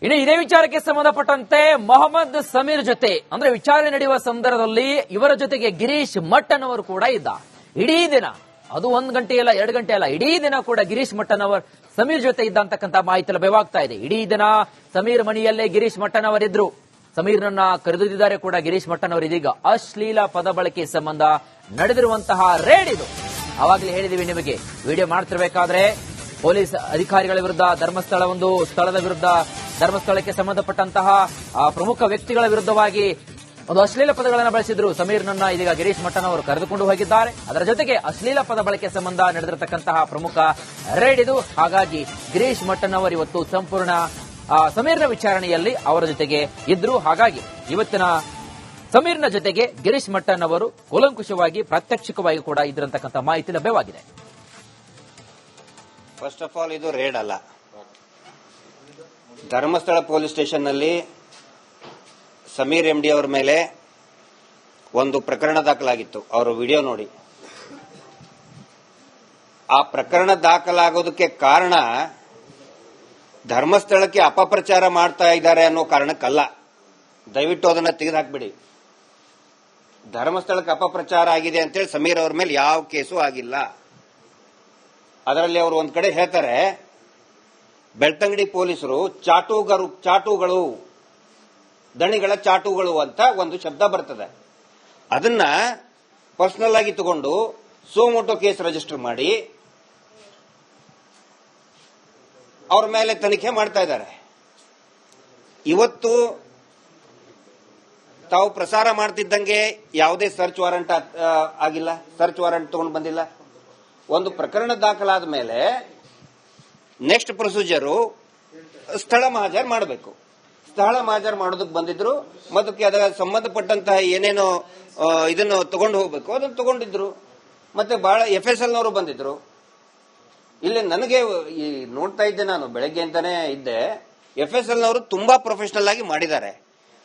ಇನ್ನು ಇದೇ ವಿಚಾರಕ್ಕೆ ಸಂಬಂಧಪಟ್ಟಂತೆ ಮೊಹಮ್ಮದ್ ಸಮೀರ್ ಜೊತೆ ಅಂದ್ರೆ ವಿಚಾರಣೆ ನಡೆಯುವ ಸಂದರ್ಭದಲ್ಲಿ ಇವರ ಜೊತೆಗೆ ಗಿರೀಶ್ ಮಟ್ಟನ್ ಅವರು ಕೂಡ ಇದ್ದ. ಇಡೀ ದಿನ, ಅದು 1 ಗಂಟೆ ಅಲ್ಲ 2 ಗಂಟೆ ಅಲ್ಲ, ಇಡೀ ದಿನ ಕೂಡ ಗಿರೀಶ್ ಮಟ್ಟನ್ ಅವರು ಸಮೀರ್ ಜೊತೆ ಇದ್ದ ಅಂತಕ್ಕಂಥ ಮಾಹಿತಿ ಲಭ್ಯವಾಗ್ತಾ ಇದೆ. ಇಡೀ ದಿನ ಸಮೀರ್ ಮನೆಯಲ್ಲೇ ಗಿರೀಶ್ ಮಟ್ಟನ್ ಅವರಿದ್ರು. ಸಮೀರ್ನನ್ನ ಕರೆದೊಯ್ದಿದ್ದಾರೆ ಕೂಡ ಗಿರೀಶ್ ಮಟ್ಟನ್ ಅವರು. ಇದೀಗ ಅಶ್ಲೀಲ ಪದ ಬಳಕೆ ಸಂಬಂಧ ನಡೆದಿರುವಂತಹ ರೇಡ್ ಇದು. ಅವಾಗಲೇ ಹೇಳಿದೀವಿ ನಿಮಗೆ, ವಿಡಿಯೋ ಮಾಡ್ತಿರ್ಬೇಕಾದ್ರೆ ಪೊಲೀಸ್ ಅಧಿಕಾರಿಗಳ ವಿರುದ್ಧ, ಸ್ಥಳದ ವಿರುದ್ಧ, ಧರ್ಮಸ್ಥಳಕ್ಕೆ ಸಂಬಂಧಪಟ್ಟಂತಹ ಪ್ರಮುಖ ವ್ಯಕ್ತಿಗಳ ವಿರುದ್ಧವಾಗಿ ಒಂದು ಅಶ್ಲೀಲ ಪದಗಳನ್ನು ಬಳಸಿದ್ರು ಸಮೀರ್ನನ್ನ. ಇದೀಗ ಗಿರೀಶ್ ಮಟ್ಟನ್ ಅವರು ಕರೆದುಕೊಂಡು ಹೋಗಿದ್ದಾರೆ. ಅದರ ಜೊತೆಗೆ ಅಶ್ಲೀಲ ಪದ ಬಳಕೆ ಸಂಬಂಧ ನಡೆದಿರತಕ್ಕಂತಹ ಪ್ರಮುಖ ರೇಡ್ ಇದು. ಹಾಗಾಗಿ ಗಿರೀಶ್ ಮಟ್ಟನ್ ಅವರು ಇವತ್ತು ಸಂಪೂರ್ಣ ಸಮೀರ್ನ ವಿಚಾರಣೆಯಲ್ಲಿ ಅವರ ಜೊತೆಗೆ ಇದ್ರು. ಹಾಗಾಗಿ ಇವತ್ತಿನ ಸಮೀರ್ನ ಜೊತೆಗೆ ಗಿರೀಶ್ ಮಟ್ಟನ್ ಅವರು ಕೂಲಂಕುಷವಾಗಿ ಪ್ರಾತ್ಯಕ್ಷಿಕವಾಗಿ ಕೂಡ ಇದ್ರಂತಕ್ಕಂಥ ಮಾಹಿತಿ ಲಭ್ಯವಾಗಿದೆ. ಫಸ್ಟ್ ಆಫ್ ಆಲ್, ಇದು ರೇಡ್ ಅಲ್ಲ. ಧರ್ಮಸ್ಥಳ ಪೊಲೀಸ್ ಸ್ಟೇಷನ್ ನಲ್ಲಿ ಸಮೀರ್ ಎಂಡಿ ಅವರ ಮೇಲೆ ಒಂದು ಪ್ರಕರಣ ದಾಖಲಾಗಿತ್ತು. ಅವರ ವಿಡಿಯೋ ನೋಡಿ. ಆ ಪ್ರಕರಣ ದಾಖಲಾಗೋದಕ್ಕೆ ಕಾರಣ ಧರ್ಮಸ್ಥಳಕ್ಕೆ ಅಪಪ್ರಚಾರ ಮಾಡ್ತಾ ಇದ್ದಾರೆ ಅನ್ನೋ ಕಾರಣಕ್ಕಲ್ಲ. ದಯವಿಟ್ಟು ಅದನ್ನ ತೆಗೆದುಹಾಕ್ಬಿಡಿ. ಧರ್ಮಸ್ಥಳಕ್ಕೆ ಅಪಪ್ರಚಾರ ಆಗಿದೆ ಅಂತೇಳಿ ಸಮೀರ್ ಅವರ ಮೇಲೆ ಯಾವ ಕೇಸು ಆಗಿಲ್ಲ. ಅದರಲ್ಲಿ ಅವರು ಒಂದ್ ಕಡೆ ಹೇಳ್ತಾರೆ, ಬೆಳ್ತಂಗಡಿ ಪೊಲೀಸರು ಚಾಟುಗಳು, ದಣಿಗಳ ಚಾಟುಗಳು ಅಂತ ಒಂದು ಶಬ್ದ ಬರ್ತದೆ. ಅದನ್ನ ಪರ್ಸನಲ್ ಆಗಿ ತಗೊಂಡು ಸೋಮೋಟೋ ಕೇಸ್ ರಿಜಿಸ್ಟರ್ ಮಾಡಿ ಅವ್ರ ಮೇಲೆ ತನಿಖೆ ಮಾಡ್ತಾ ಇದ್ದಾರೆ. ಇವತ್ತು ತಾವು ಪ್ರಸಾರ ಮಾಡ್ತಿದ್ದಂಗೆ ಯಾವುದೇ ಸರ್ಚ್ ವಾರೆಂಟ್ ಆಗಿಲ್ಲ, ಸರ್ಚ್ ವಾರೆಂಟ್ ತಗೊಂಡು ಬಂದಿಲ್ಲ. ಒಂದು ಪ್ರಕರಣ ದಾಖಲಾದ ಮೇಲೆ ನೆಕ್ಸ್ಟ್ ಪ್ರೊಸೀಜರು ಸ್ಥಳ ಮಹಾಜರ್ ಮಾಡಬೇಕು. ಸ್ಥಳ ಮಹಾಜರ್ ಮಾಡೋದಕ್ಕೆ ಬಂದಿದ್ರು. ಮತ್ತು ಅದರ ಸಂಬಂಧಪಟ್ಟಂತಹ ಏನೇನೋ ಇದನ್ನು ತಗೊಂಡು ಹೋಗಬೇಕು ಅದನ್ನು ತಗೊಂಡಿದ್ರು. ಮತ್ತೆ ಬಹಳ FSL ನವರು ಬಂದಿದ್ರು. ಇಲ್ಲಿ ನನಗೆ ನೋಡ್ತಾ ಇದ್ದೆ, ನಾನು ಬೆಳಗ್ಗೆ ಅಂತಾನೆ ಇದ್ದೆ. FSL ನವರು ತುಂಬಾ ಪ್ರೊಫೆಷನಲ್ ಆಗಿ ಮಾಡಿದ್ದಾರೆ.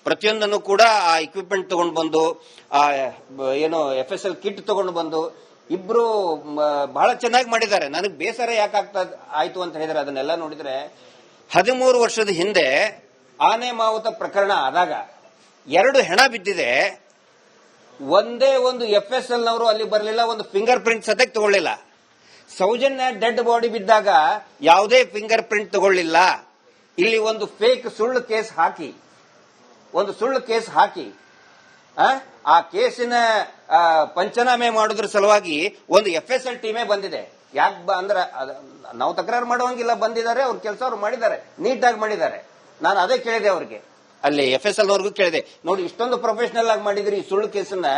ಪ್ರತಿಯೊಂದನ್ನು ಕೂಡ ಆ ಇಕ್ವಿಪ್ಮೆಂಟ್ ತಗೊಂಡು ಬಂದು, ಆ ಏನೋ FSL ಕಿಟ್ ತಗೊಂಡು ಬಂದು ಇಬ್ರು ಬಹಳ ಚೆನ್ನಾಗಿ ಮಾಡಿದ್ದಾರೆ. ನನಗೆ ಬೇಸರ ಯಾಕಾಗ್ತಾ ಆಯ್ತು ಅಂತ ಹೇಳಿದ್ರೆ, ಅದನ್ನೆಲ್ಲ ನೋಡಿದ್ರೆ 13 ವರ್ಷದ ಹಿಂದೆ ಆನೆ ಮಾವುತ ಪ್ರಕರಣ ಆದಾಗ 2 ಹೆಣ ಬಿದ್ದಿದೆ. ಒಂದೇ ಒಂದು FSL ನವರು ಅಲ್ಲಿ ಬರಲಿಲ್ಲ, ಒಂದು ಫಿಂಗರ್ ಪ್ರಿಂಟ್ ಸದ್ಯಕ್ಕೆ ತಗೊಳ್ಳಿಲ್ಲ. ಸೌಜನ್ಯ ಡೆಡ್ ಬಾಡಿ ಬಿದ್ದಾಗ ಯಾವುದೇ ಫಿಂಗರ್ ಪ್ರಿಂಟ್ ತಗೊಳ್ಳಿಲ್ಲ. ಇಲ್ಲಿ ಒಂದು ಸುಳ್ಳು ಕೇಸ್ ಹಾಕಿ ಆ ಕೇಸಿನ ಪಂಚನಾಮೆ ಮಾಡೋದ್ರ ಸಲುವಾಗಿ ಒಂದು FSL ಟೀಮೇ ಬಂದಿದೆ. ಯಾಕೆ ಅಂದ್ರೆ ನಾವು ತಕರಾರು ಮಾಡುವಂಗಿಲ್ಲ, ಬಂದಿದ್ದಾರೆ, ಅವ್ರ ಕೆಲಸ ಅವ್ರು ಮಾಡಿದ್ದಾರೆ, ನೀಟಾಗಿ ಮಾಡಿದ್ದಾರೆ. ನಾನು ಅದೇ ಕೇಳಿದೆ ಅವ್ರಿಗೆ, ಅಲ್ಲಿ FSL ನವ್ರಿಗೂ ಕೇಳಿದೆ, ನೋಡಿ ಇಷ್ಟೊಂದು ಪ್ರೊಫೆಷನಲ್ ಆಗಿ ಮಾಡಿದ್ರಿ ಈ ಸುಳ್ಳು ಕೇಸನ್ನ.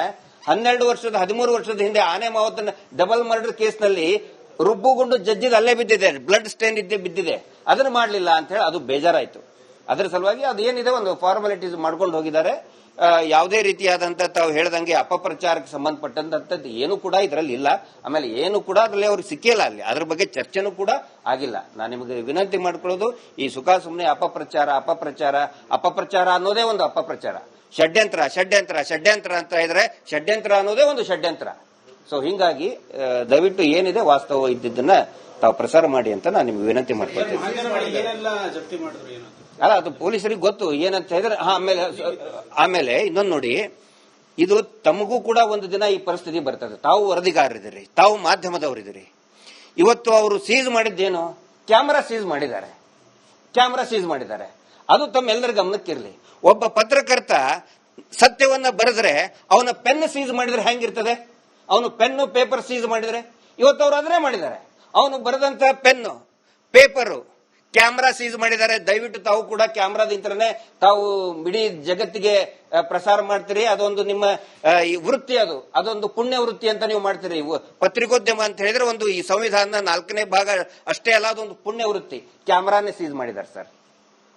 13 ವರ್ಷದ ಹಿಂದೆ ಆನೆ ಮಾವತನ ಡಬಲ್ ಮರ್ಡರ್ ಕೇಸ್ನಲ್ಲಿ ರುಬ್ಬುಗುಂಡು ಜಡ್ಜಿಗೆ ಅಲ್ಲೇ ಬಿದ್ದಿದೆ, ಬ್ಲಡ್ ಸ್ಟೇನ್ ಬಿದ್ದಿದೆ, ಅದನ್ನು ಮಾಡಲಿಲ್ಲ ಅಂತ ಹೇಳಿ ಅದು ಬೇಜಾರಾಯ್ತು. ಅದರ ಸಲುವಾಗಿ ಅದು ಏನಿದೆ ಒಂದು ಫಾರ್ಮಾಲಿಟೀಸ್ ಮಾಡ್ಕೊಂಡು ಹೋಗಿದ್ದಾರೆ. ಯಾವುದೇ ರೀತಿಯಾದಂತ ತಾವು ಹೇಳ್ದಂಗೆ ಅಪಪ್ರಚಾರಕ್ಕೆ ಸಂಬಂಧಪಟ್ಟಂತದ್ದು ಏನು ಕೂಡ ಇದರಲ್ಲಿ ಇಲ್ಲ. ಆಮೇಲೆ ಏನು ಕೂಡ ಅದರಲ್ಲಿ ಅವ್ರಿಗೆ ಸಿಕ್ಕಿಲ್ಲ, ಅಲ್ಲಿ ಅದ್ರ ಬಗ್ಗೆ ಚರ್ಚೆನೂ ಕೂಡ ಆಗಿಲ್ಲ. ನಾನು ನಿಮಗೆ ವಿನಂತಿ ಮಾಡ್ಕೊಳ್ಳೋದು, ಈ ಸುಖ ಸುಮ್ಮನೆ ಅಪಪ್ರಚಾರ ಅನ್ನೋದೇ ಒಂದು ಅಪಪ್ರಚಾರ. ಷಡ್ಯಂತ್ರ ಅಂತ ಇದ್ರೆ ಷಡ್ಯಂತ್ರ ಅನ್ನೋದೇ ಒಂದು ಷಡ್ಯಂತ್ರ. ಸೊ ಹಿಂಗಾಗಿ ದಯವಿಟ್ಟು ಏನಿದೆ ವಾಸ್ತವ ಇದ್ದಿದ್ದನ್ನ ತಾವು ಪ್ರಸಾರ ಮಾಡಿ ಅಂತ ನಾನು ನಿಮ್ಗೆ ವಿನಂತಿ ಮಾಡ್ಕೊಳ್ತೀನಿ. ಅಲ್ಲ, ಅದು ಪೊಲೀಸರಿಗೆ ಗೊತ್ತು ಏನಂತ ಹೇಳಿದ್ರೆ. ಆಮೇಲೆ ಇನ್ನೊಂದು ನೋಡಿ, ಇದು ತಮಗೂ ಕೂಡ ಒಂದು ದಿನ ಈ ಪರಿಸ್ಥಿತಿ ಬರ್ತದೆ. ತಾವು ವರದಿಗಾರರಿದ್ದೀರಿ, ತಾವು ಮಾಧ್ಯಮದವರಿದ್ದೀರಿ. ಇವತ್ತು ಅವರು ಸೀಸ್ ಮಾಡಿದ್ದೇನು? ಕ್ಯಾಮೆರಾ ಸೀಸ್ ಮಾಡಿದ್ದಾರೆ. ಅದು ತಮ್ಮೆಲ್ಲರ ಗಮನಕ್ಕಿರಲಿ. ಒಬ್ಬ ಪತ್ರಕರ್ತ ಸತ್ಯವನ್ನ ಬರೆದ್ರೆ ಅವನ ಪೆನ್ ಸೀಸ್ ಮಾಡಿದ್ರೆ ಹೆಂಗಿರ್ತದೆ? ಅವನು ಪೆನ್ನು ಪೇಪರ್ ಸೀಸ್ ಮಾಡಿದ್ರೆ, ಇವತ್ತು ಅವರು ಅದನ್ನೇ ಮಾಡಿದ್ದಾರೆ. ಅವನು ಬರೆದಂತ ಪೆನ್ನು ಪೇಪರು ಕ್ಯಾಮ್ರಾ ಸೀಸ್ ಮಾಡಿದ್ದಾರೆ. ದಯವಿಟ್ಟು ತಾವು ಕೂಡ ಕ್ಯಾಮ್ರಾದಿಂದನೇ ತಾವು ಇಡೀ ಜಗತ್ತಿಗೆ ಪ್ರಸಾರ ಮಾಡ್ತೀರಿ. ಅದೊಂದು ನಿಮ್ಮ ವೃತ್ತಿ, ಅದೊಂದು ಪುಣ್ಯ ವೃತ್ತಿ ಅಂತ ನೀವು ಮಾಡ್ತೀರಿ. ಪತ್ರಿಕೋದ್ಯಮ ಅಂತ ಹೇಳಿದ್ರೆ ಒಂದು ಈ ಸಂವಿಧಾನದ 4ನೇ ಭಾಗ ಅಷ್ಟೇ ಅಲ್ಲ, ಅದೊಂದು ಪುಣ್ಯ ವೃತ್ತಿ. ಕ್ಯಾಮ್ರಾನೇ ಸೀಸ್ ಮಾಡಿದ್ದಾರೆ ಸರ್,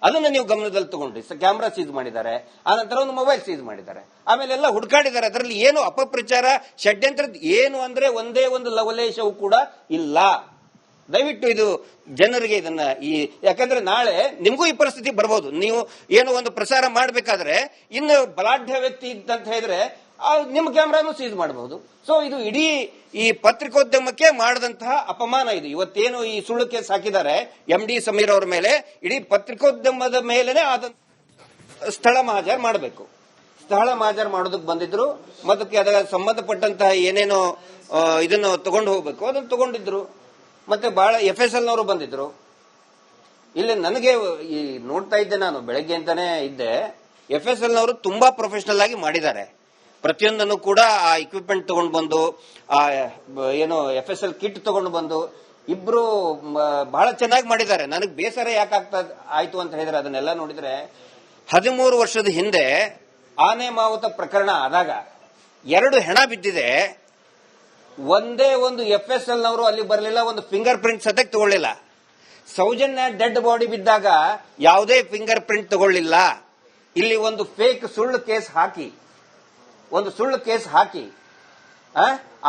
ಅದನ್ನ ನೀವು ಗಮನದಲ್ಲಿ ತಗೊಂಡ್ರಿ. ಕ್ಯಾಮ್ರಾ ಸೀಸ್ ಮಾಡಿದ್ದಾರೆ, ಆನಂತರ ಒಂದು ಮೊಬೈಲ್ ಸೀಸ್ ಮಾಡಿದ್ದಾರೆ, ಆಮೇಲೆ ಎಲ್ಲ ಹುಡುಕಾಡಿದ್ದಾರೆ. ಅದರಲ್ಲಿ ಏನು ಅಪಪ್ರಚಾರ ಷಡ್ಯಂತ್ರದ ಏನು ಅಂದ್ರೆ ಒಂದೇ ಒಂದು ಲವಲೇಶವು ಕೂಡ ಇಲ್ಲ. ದಯವಿಟ್ಟು ಇದು ಜನರಿಗೆ ಇದನ್ನ ಯಾಕಂದ್ರೆ ನಾಳೆ ನಿಮಗೂ ಈ ಪರಿಸ್ಥಿತಿ ಬರ್ಬೋದು. ನೀವು ಏನೋ ಒಂದು ಪ್ರಸಾರ ಮಾಡಬೇಕಾದ್ರೆ ಇನ್ನು ಬಲಾಢ್ಯ ವ್ಯಕ್ತಿ ಅಂತ ಹೇಳಿದ್ರೆ ನಿಮ್ಮ ಕ್ಯಾಮ್ರಾನು ಸೀಸ್ ಮಾಡಬಹುದು. ಸೊ ಇದು ಇಡೀ ಈ ಪತ್ರಿಕೋದ್ಯಮಕ್ಕೆ ಮಾಡಿದಂತಹ ಅಪಮಾನ ಇದು. ಇವತ್ತೇನು ಈ ಸುಳ್ಳು ಕೇಸ್ ಹಾಕಿದ್ದಾರೆ MD ಸಮೀರ್ ಅವರ ಮೇಲೆ, ಇಡೀ ಪತ್ರಿಕೋದ್ಯಮದ ಮೇಲೆನೆ ಆದ ಸ್ಥಳ ಮಹಾಜರ್ ಮಾಡಬೇಕು. ಸ್ಥಳ ಮಹಾಜರ್ ಮಾಡೋದಕ್ಕೆ ಬಂದಿದ್ರು, ಮತ್ತಕ್ಕೆ ಅದರ ಸಂಬಂಧಪಟ್ಟಂತಹ ಏನೇನೋ ಇದನ್ನು ತಗೊಂಡು ಹೋಗ್ಬೇಕು ಅದನ್ನು ತಗೊಂಡಿದ್ರು. ಮತ್ತೆ ಬಹಳ FSL ನವರು ಬಂದಿದ್ರು. ಇಲ್ಲಿ ನನಗೆ ಈ ನೋಡ್ತಾ ಇದ್ದೆ, ನಾನು ಬೆಳಗ್ಗೆ ಅಂತಾನೆ ಇದ್ದೆ, FSL ನವರು ತುಂಬಾ ಪ್ರೊಫೆಷನಲ್ ಆಗಿ ಮಾಡಿದ್ದಾರೆ. ಪ್ರತಿಯೊಂದನ್ನು ಕೂಡ ಆ ಇಕ್ವಿಪ್ಮೆಂಟ್ ತಗೊಂಡು ಬಂದು, ಆ ಏನು FSL ಕಿಟ್ ತಗೊಂಡು ಬಂದು ಇಬ್ರು ಬಹಳ ಚೆನ್ನಾಗಿ ಮಾಡಿದ್ದಾರೆ. ನನಗೆ ಬೇಸರ ಯಾಕಾಗ್ತಾ ಆಯ್ತು ಅಂತ ಹೇಳಿದ್ರೆ, ಅದನ್ನೆಲ್ಲ ನೋಡಿದ್ರೆ 13 ವರ್ಷದ ಹಿಂದೆ ಆನೆ ಮಾವುತ ಪ್ರಕರಣ ಆದಾಗ 2 ಹೆಣ ಬಿದ್ದಿದೆ. ಒಂದೇ ಒಂದು FSL ನವರು ಅಲ್ಲಿ ಬರಲಿಲ್ಲ, ಒಂದು ಫಿಂಗರ್ ಪ್ರಿಂಟ್ ಸತಕ್ ತಗೊಳ್ಳಿಲ್ಲ. ಸೌಜನ್ಯ ಡೆಡ್ ಬಾಡಿ ಬಿದ್ದಾಗ ಯಾವುದೇ ಫಿಂಗರ್ ಪ್ರಿಂಟ್ ತಗೊಳ್ಳಿಲ್ಲ. ಇಲ್ಲಿ ಒಂದು ಫೇಕ್ ಸುಳ್ಳು ಕೇಸ್ ಹಾಕಿ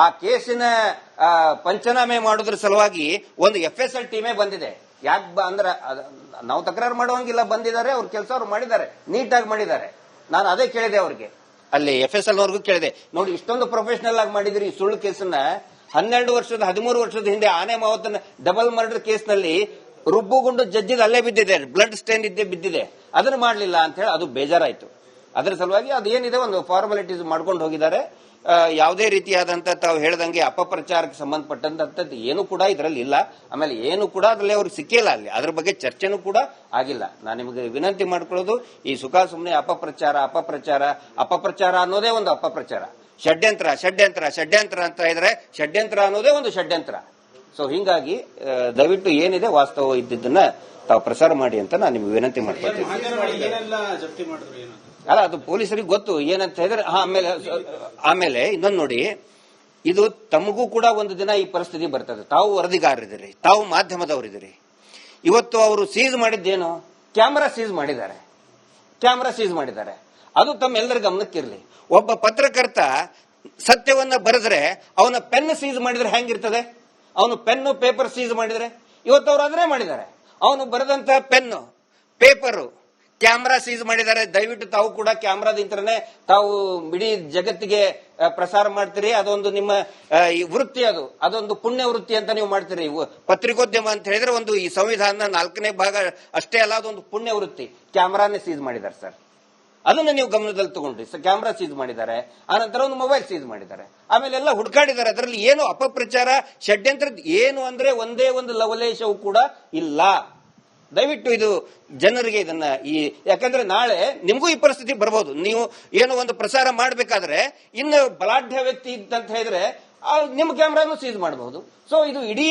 ಆ ಕೇಸಿನ ಪಂಚನಾಮೆ ಮಾಡೋದ್ರ ಸಲುವಾಗಿ ಒಂದು FSL ಟೀಮೇ ಬಂದಿದೆ. ಯಾಕೆ ಅಂದ್ರೆ ನಾವು ತಕರಾರು ಮಾಡುವಂಗಿಲ್ಲ, ಬಂದಿದ್ದಾರೆ, ಅವ್ರ ಕೆಲಸ ಅವ್ರು ಮಾಡಿದ್ದಾರೆ, ನೀಟಾಗಿ ಮಾಡಿದ್ದಾರೆ. ನಾನು ಅದೇ ಕೇಳಿದೆ ಅವ್ರಿಗೆ, ಅಲ್ಲಿ FSL ನವರಿಗೂ ಕೇಳಿದೆ, ನೋಡಿ ಇಷ್ಟೊಂದು ಪ್ರೊಫೆಷನಲ್ ಆಗಿ ಮಾಡಿದ್ರಿ ಈ ಸುಳ್ಳು ಕೇಸನ್ನ. 13 ವರ್ಷದ ಹಿಂದೆ ಆನೆ ಮಾವತನ ಡಬಲ್ ಮರ್ಡರ್ ಕೇಸ್ನಲ್ಲಿ ರುಬ್ಬುಗುಂಡು ಜಜ್ಜಿದ ಅಲ್ಲೇ ಬಿದ್ದಿದೆ, ಬ್ಲಡ್ ಸ್ಟೇನ್ ಇದ್ದೇ ಬಿದ್ದಿದೆ, ಅದನ್ನು ಮಾಡಲಿಲ್ಲ ಅಂತ ಹೇಳಿ ಅದು ಬೇಜಾರಾಯ್ತು. ಅದರ ಸಲುವಾಗಿ ಅದೇನಿದೆ ಒಂದು ಫಾರ್ಮಾಲಿಟೀಸ್ ಮಾಡ್ಕೊಂಡು ಹೋಗಿದ್ದಾರೆ. ಯಾವುದೇ ರೀತಿಯಾದಂತಹ ತಾವು ಹೇಳ್ದಂಗೆ ಅಪಪ್ರಚಾರಕ್ಕೆ ಸಂಬಂಧಪಟ್ಟಂತದ್ದು ಏನು ಕೂಡ ಇದರಲ್ಲಿ ಇಲ್ಲ. ಆಮೇಲೆ ಏನು ಕೂಡ ಅದರಲ್ಲಿ ಅವ್ರಿಗೆ ಸಿಕ್ಕಿಲ್ಲ, ಅಲ್ಲಿ ಅದ್ರ ಬಗ್ಗೆ ಚರ್ಚೆನೂ ಕೂಡ ಆಗಿಲ್ಲ. ನಾನು ನಿಮಗೆ ವಿನಂತಿ ಮಾಡ್ಕೊಳ್ಳೋದು, ಈ ಸುಖ ಸುಮ್ಮನೆ ಅಪಪ್ರಚಾರ ಅನ್ನೋದೇ ಒಂದು ಅಪಪ್ರಚಾರ, ಷಡ್ಯಂತ್ರ ಅಂತ ಇದ್ರೆ ಷಡ್ಯಂತ್ರ ಅನ್ನೋದೇ ಒಂದು ಷಡ್ಯಂತ್ರ. ಸೊ ಹಿಂಗಾಗಿ ದಯವಿಟ್ಟು ಏನಿದೆ ವಾಸ್ತವ ಇದ್ದಿದ್ದನ್ನ ತಾವು ಪ್ರಸಾರ ಮಾಡಿ ಅಂತ ನಾನು ನಿಮ್ಗೆ ವಿನಂತಿ ಮಾಡ್ಕೊಳ್ತೀನಿ. ಅಲ್ಲ, ಅದು ಪೊಲೀಸರಿಗೆ ಗೊತ್ತು ಏನಂತ ಹೇಳಿದ್ರೆ. ಆಮೇಲೆ ಇನ್ನೊಂದು ನೋಡಿ, ಇದು ತಮಗೂ ಕೂಡ ಒಂದು ದಿನ ಈ ಪರಿಸ್ಥಿತಿ ಬರ್ತದೆ. ತಾವು ವರದಿಗಾರರಿದ್ದೀರಿ, ತಾವು ಮಾಧ್ಯಮದವರಿದ್ದೀರಿ. ಇವತ್ತು ಅವರು ಸೀಸ್ ಮಾಡಿದ್ದೇನು? ಕ್ಯಾಮರಾ ಸೀಸ್ ಮಾಡಿದ್ದಾರೆ. ಅದು ತಮ್ಮೆಲ್ಲರ ಗಮನಕ್ಕಿರಲಿ. ಒಬ್ಬ ಪತ್ರಕರ್ತ ಸತ್ಯವನ್ನ ಬರೆದ್ರೆ ಅವನ ಪೆನ್ ಸೀಸ್ ಮಾಡಿದ್ರೆ ಹೆಂಗಿರ್ತದೆ? ಅವನು ಪೆನ್ನು ಪೇಪರ್ ಸೀಸ್ ಮಾಡಿದ್ರೆ, ಇವತ್ತು ಅವರು ಅದನ್ನೇ ಮಾಡಿದ್ದಾರೆ. ಅವನು ಬರೆದಂತಹ ಪೆನ್ನು ಪೇಪರು ಕ್ಯಾಮ್ರಾ ಸೀಸ್ ಮಾಡಿದ್ದಾರೆ. ದಯವಿಟ್ಟು ತಾವು ಕೂಡ ಕ್ಯಾಮ್ರಾದಿಂದನೇ ತಾವು ಇಡೀ ಜಗತ್ತಿಗೆ ಪ್ರಸಾರ ಮಾಡ್ತೀರಿ. ಅದೊಂದು ನಿಮ್ಮ ವೃತ್ತಿ, ಅದೊಂದು ಪುಣ್ಯ ವೃತ್ತಿ ಅಂತ ನೀವು ಮಾಡ್ತೀರಿ. ಪತ್ರಿಕೋದ್ಯಮ ಅಂತ ಹೇಳಿದ್ರೆ ಒಂದು ಈ ಸಂವಿಧಾನದ 4ನೇ ಭಾಗ ಅಷ್ಟೇ ಅಲ್ಲ, ಅದೊಂದು ಪುಣ್ಯ ವೃತ್ತಿ. ಕ್ಯಾಮ್ರಾನೇ ಸೀಸ್ ಮಾಡಿದ್ದಾರೆ ಸರ್, ಅದನ್ನ ನೀವು ಗಮನದಲ್ಲಿ ತಗೊಂಡ್ರಿ. ಕ್ಯಾಮ್ರಾ ಸೀಸ್ ಮಾಡಿದ್ದಾರೆ, ಆನಂತರ ಒಂದು ಮೊಬೈಲ್ ಸೀಸ್ ಮಾಡಿದ್ದಾರೆ, ಆಮೇಲೆ ಎಲ್ಲ ಹುಡುಕಾಡಿದ್ದಾರೆ. ಅದರಲ್ಲಿ ಏನು ಅಪಪ್ರಚಾರ ಷಡ್ಯಂತ್ರ ಏನು ಅಂದ್ರೆ ಒಂದೇ ಒಂದು ಲವಲೇಶವು ಕೂಡ ಇಲ್ಲ. ದಯವಿಟ್ಟು ಇದು ಜನರಿಗೆ ಇದನ್ನ ಯಾಕಂದ್ರೆ ನಾಳೆ ನಿಮಗೂ ಈ ಪರಿಸ್ಥಿತಿ ಬರ್ಬೋದು. ನೀವು ಏನೋ ಒಂದು ಪ್ರಸಾರ ಮಾಡಬೇಕಾದ್ರೆ ಇನ್ನು ಬಲಾಢ್ಯ ವ್ಯಕ್ತಿ ಇದ್ದಂತ ಹೇಳಿದ್ರೆ ನಿಮ್ಮ ಕ್ಯಾಮ್ರಾನು ಸೀಸ್ ಮಾಡಬಹುದು. ಸೊ ಇದು ಇಡೀ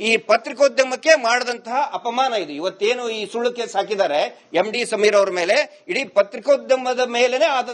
ಈ ಪತ್ರಿಕೋದ್ಯಮಕ್ಕೆ ಮಾಡಿದಂತಹ ಅಪಮಾನ ಇದು. ಇವತ್ತೇನು ಈ ಸುಳ್ಳು ಕೇಸ್ ಹಾಕಿದ್ದಾರೆ MD ಸಮೀರ್ ಅವರ ಮೇಲೆ, ಇಡೀ ಪತ್ರಿಕೋದ್ಯಮದ ಮೇಲೆನೆ ಆದ